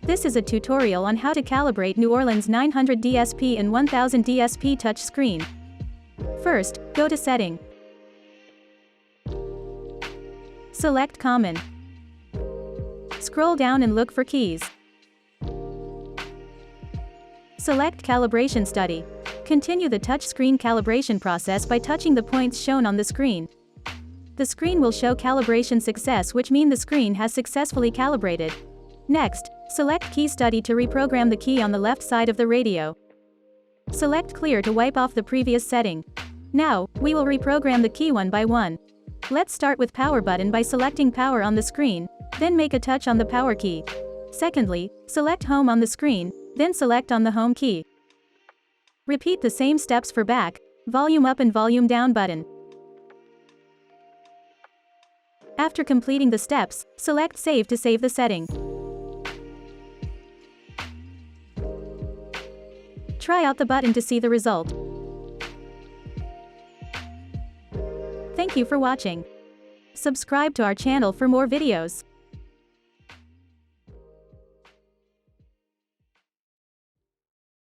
This is a tutorial on how to calibrate New Orleans 900 DSP and 1000 DSP touch screen. First, go to Setting. Select Common. Scroll down and look for keys. Select Calibration Study. Continue the touch screen calibration process by touching the points shown on the screen. The screen will show calibration success, which means the screen has successfully calibrated. Next, select Key Study to reprogram the key on the left side of the radio. Select Clear to wipe off the previous setting. Now, we will reprogram the key one by one. Let's start with Power button by selecting Power on the screen, then make a touch on the Power key. Secondly, select Home on the screen, then select on the Home key. Repeat the same steps for back, Volume Up and Volume Down button. After completing the steps, select Save to save the setting. Try out the button to see the result. Thank you for watching. Subscribe to our channel for more videos.